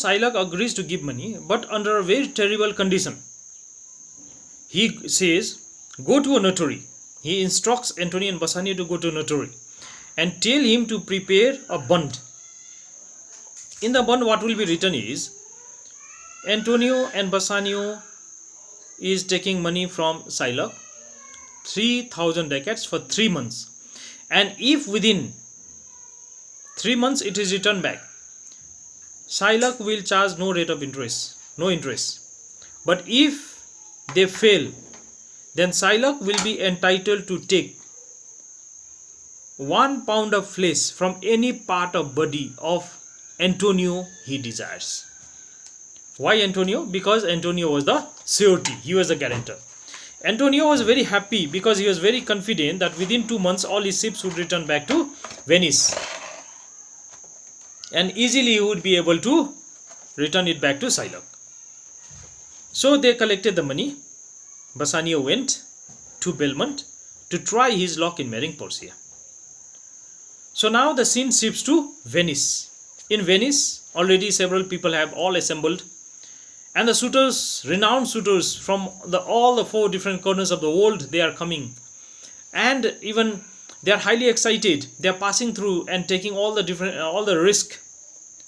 Silak agrees to give money, but under a very terrible condition. He says, go to a notary. He instructs Antonio and Bassanio to go to a notary and tell him to prepare a bond. In the bond, what will be written is, Antonio and Bassanio is taking money from Silak, 3,000 ducats for 3 months. And if within 3 months it is returned back, Silak will charge no rate of interest, no interest. But if they fail, then Silak will be entitled to take 1 pound of flesh from any part of body of Antonio he desires. Why Antonio? Because Antonio was the surety, he was the guarantor. Antonio was very happy because he was very confident that within 2 months all his ships would return back to Venice. And easily he would be able to return it back to Silak. So they collected the money. Bassanio went to Belmont to try his luck in marrying Portia. So now the scene shifts to Venice. In Venice, already several people have all assembled, and the suitors, renowned suitors from all the 4 different corners of the world, they are coming, and even they are highly excited. They are passing through and taking all the risk.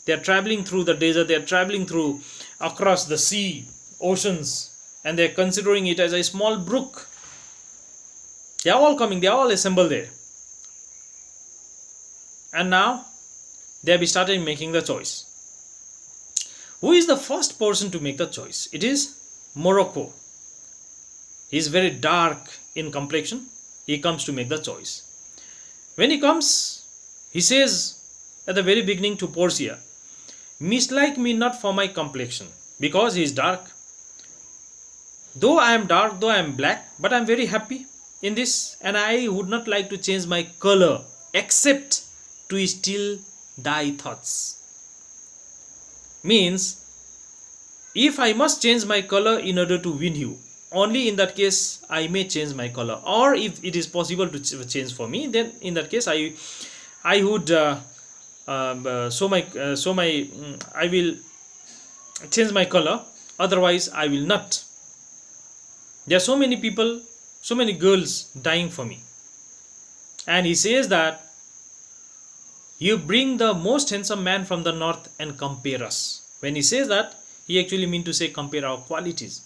They are traveling through the desert. They are traveling through across the sea, oceans, and they are considering it as a small brook. They are all coming. They are all assembled there, and now they have started making the choice. Who is the first person to make the choice? It is Morocco. He is very dark in complexion. He comes to make the choice. When he comes, he says at the very beginning to Portia, mislike me not for my complexion, because he is dark. Though I am dark, though I am black, but I am very happy in this, and I would not like to change my color except to steal thy thoughts. Means, if I must change my color in order to win you, only in that case I may change my color. Or if it is possible to change for me, then in that case I would I will change my color. Otherwise I will not. There are so many people, so many girls dying for me. And he says that you bring the most handsome man from the north and compare us. When he says that, he actually means to say compare our qualities.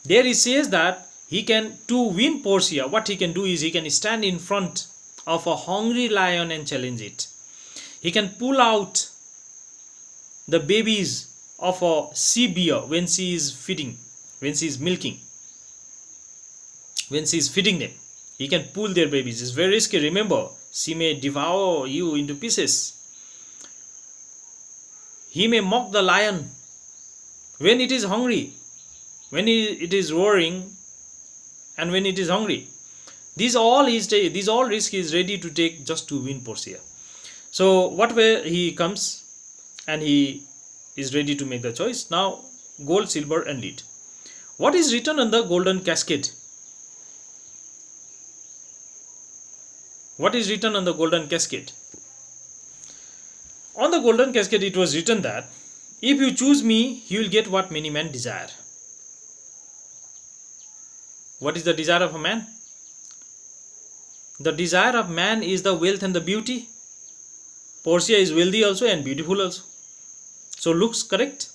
There he says that he can, to win Portia, what he can do is he can stand in front of a hungry lion and challenge it. He can pull out the babies of a sea bear when she is feeding, when she is milking, when she is feeding them. He can pull their babies. It's very risky. Remember, she may devour you into pieces. He may mock the lion when it is hungry, when it is roaring, and when it is hungry. These all risk he is ready to take just to win Portia. So what way he comes and he is ready to make the choice. Now gold, silver and lead. What is written on the golden casket? What is written on the golden casket? On the golden casket it was written that if you choose me, you will get what many men desire. What is the desire of a man? The desire of man is the wealth and the beauty. Portia is wealthy also and beautiful also. So looks correct.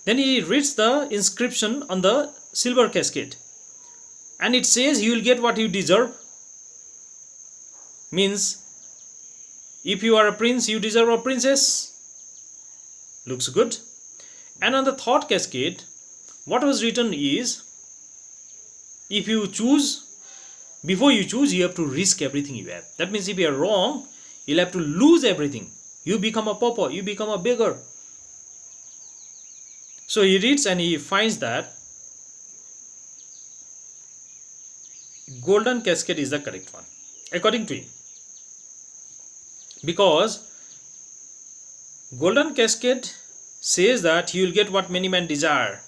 Then he reads the inscription on the silver casket. And it says you will get what you deserve. Means if you are a prince, you deserve a princess. Looks good. And on the third casket, what was written is, if you choose, before you choose, you have to risk everything you have. That means if you are wrong, you'll have to lose everything. You become a pauper, you become a beggar. So he reads and he finds that golden casket is the correct one, according to him. Because golden casket says that you will get what many men desire.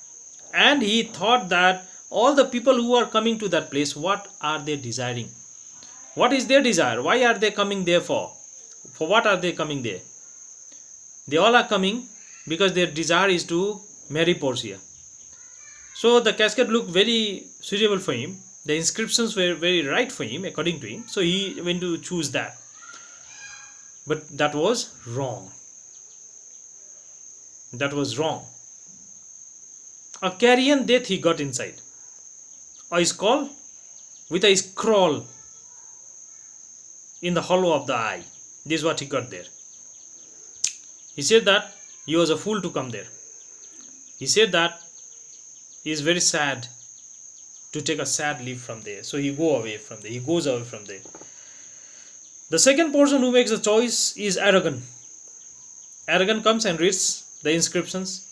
And he thought that all the people who are coming to that place, what are they desiring? What is their desire? Why are they coming there for? For what are they coming there? They all are coming because their desire is to marry Portia. So the casket looked very suitable for him. The inscriptions were very right for him, according to him. So he went to choose that. But that was wrong. That was wrong. A carrion death he got inside. A skull with a scroll in the hollow of the eye. This is what he got there. He said that he was a fool to come there. He said that he is very sad to take a sad leave from there. So he goes away from there. He goes away from there. The second person who makes the choice is Aragon. Aragon comes and reads the inscriptions.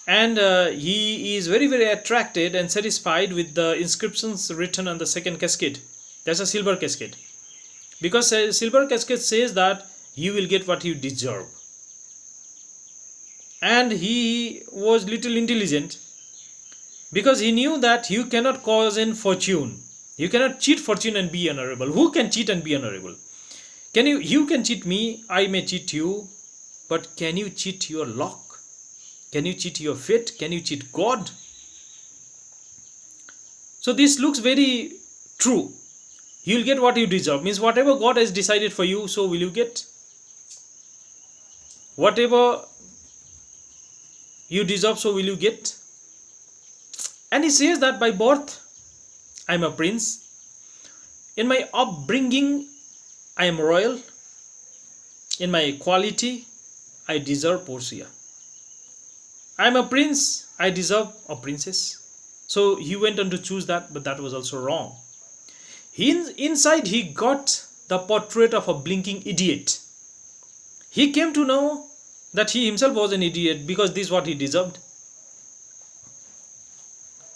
And he is very, very attracted and satisfied with the inscriptions written on the second cascade. That's a silver cascade. Because a silver cascade says that you will get what you deserve. And he was little intelligent, because he knew that you cannot cause in fortune. You cannot cheat fortune and be honorable. Who can cheat and be honorable? You can cheat me, I may cheat you, but can you cheat your luck? Can you cheat your fate? Can you cheat God? So this looks very true. You will get what you deserve. Means whatever God has decided for you, so will you get. Whatever you deserve, so will you get. And he says that by birth, I am a prince. In my upbringing, I am royal. In my quality, I deserve Portia. I am a prince, I deserve a princess. So he went on to choose that, but that was also wrong. Inside he got the portrait of a blinking idiot. He came to know that he himself was an idiot, because this is what he deserved.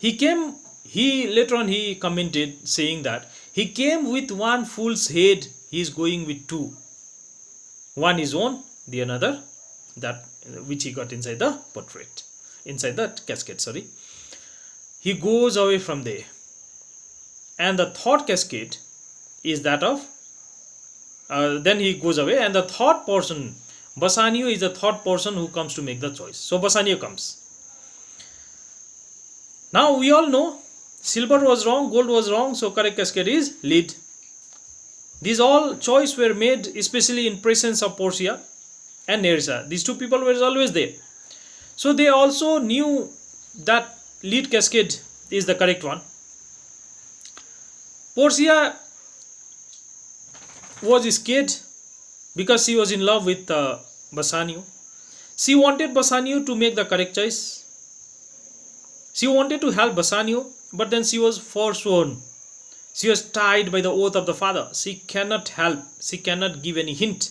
Later on he commented saying that he came with one fool's head, he is going with two. One is own, the another that which he got inside the portrait, inside the casket, sorry. He goes away from there. And the third cascade is that of, then he goes away, and the third person, Bassanio, is the third person who comes to make the choice. So Bassanio comes. Now we all know silver was wrong, gold was wrong, so correct cascade is lead. These all choice were made especially in presence of Portia and Nerissa. These two people were always there. So they also knew that lead cascade is the correct one. Portia was scared because she was in love with Bassanio. She wanted Bassanio to make the correct choice. She wanted to help Bassanio, but then she was forsworn. She was tied by the oath of the father. She cannot help. She cannot give any hint.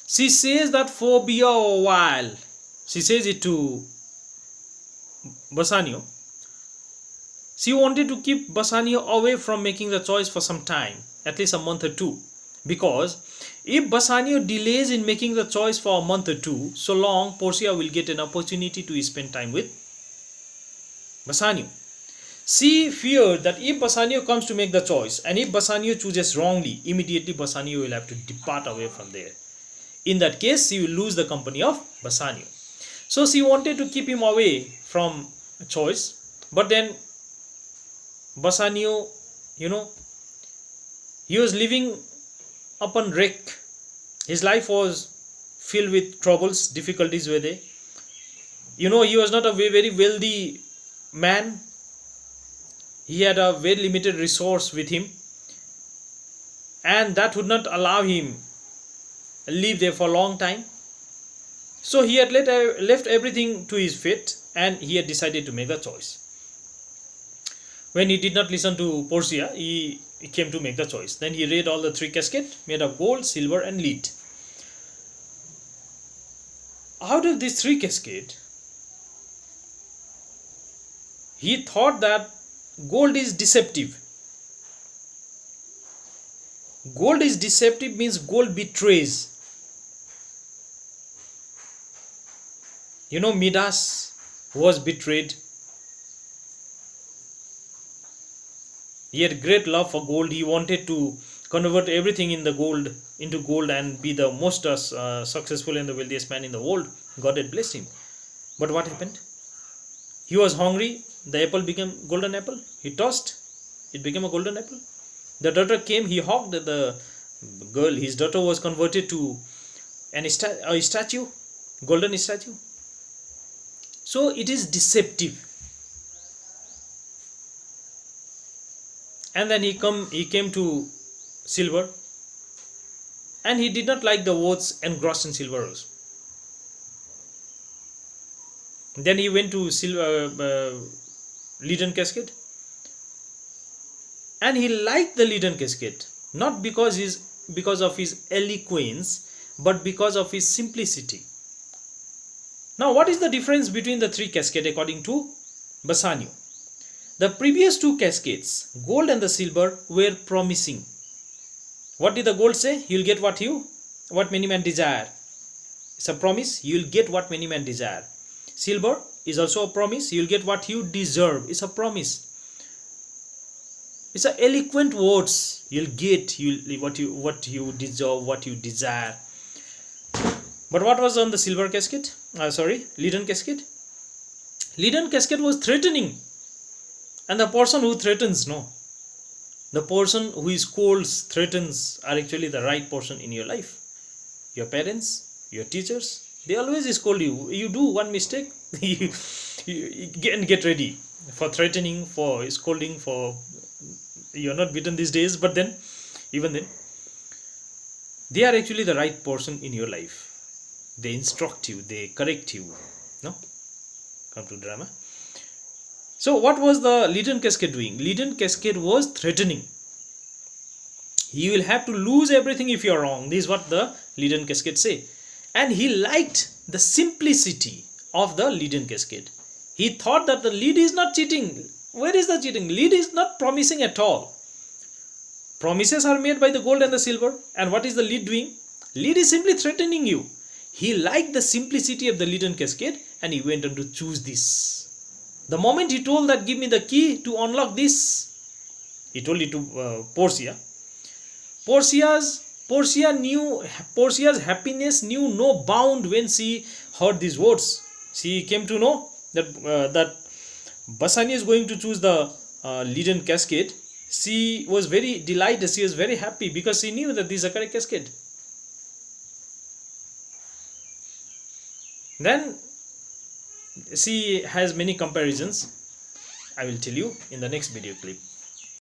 She says that phobia a while. She says it to Bassanio. She wanted to keep Bassanio away from making the choice for some time, at least a month or two. Because if Bassanio delays in making the choice for a month or two, so long Portia will get an opportunity to spend time with Bassanio. She feared that if Bassanio comes to make the choice, and if Bassanio chooses wrongly, immediately Bassanio will have to depart away from there. In that case, she will lose the company of Bassanio. So she wanted to keep him away from a choice, but then Bassanio, he was living upon wreck. His life was filled with troubles, difficulties were there. He was not a very wealthy man. He had a very limited resource with him, and that would not allow him live there for a long time. So he had left everything to his fate, and he had decided to make the choice. When he did not listen to Portia, he came to make the choice. Then he read all the three cascades made of gold, silver and lead. Out of these three cascades, he thought that gold is deceptive. Gold is deceptive means gold betrays. Midas was betrayed. He had great love for gold. He wanted to convert everything in the gold into gold and be the most successful and the wealthiest man in the world. God had blessed him. But what happened? He was hungry. The apple became golden apple. He tossed. It became a golden apple. The daughter came. He hugged the girl. His daughter was converted to a statue, golden statue. So it is deceptive. And then he came to silver, and he did not like the words engrossed in silver. Then he went to leaden casket, and he liked the leaden casket, not because of his eloquence, but because of his simplicity. Now, what is the difference between the three cascades according to Bassanio? The previous two cascades, gold and the silver, were promising. What did the gold say? You'll get what many men desire. It's a promise. You'll get what many men desire. Silver is also a promise. You'll get what you deserve. It's a promise. It's a eloquent words. You'll get what you deserve, what you desire. But what was on the silver casket? Leaden casket. Leaden casket was threatening. And the person who threatens, the person who scolds, threatens, are actually the right person in your life. Your parents, your teachers, they always scold you. You do one mistake, you get ready for threatening, for scolding, for you're not beaten these days, but then, even then, they are actually the right person in your life. They instruct you, they correct you. No? Come to drama. So what was the leaden casket doing? Leaden casket was threatening. You will have to lose everything if you are wrong. This is what the leaden casket say. And he liked the simplicity of the leaden casket. He thought that the lead is not cheating. Where is the cheating? Lead is not promising at all. Promises are made by the gold and the silver. And what is the lead doing? Lead is simply threatening you. He liked the simplicity of the leaden casket, and he went on to choose this. The moment he told that, give me the key to unlock this, he told it to Portia. Portia's happiness knew no bound when she heard these words. She came to know that Bassanio is going to choose the leaden casket. She was very delighted. She was very happy because she knew that this is a correct casket. Then she has many comparisons. I will tell you in the next video clip.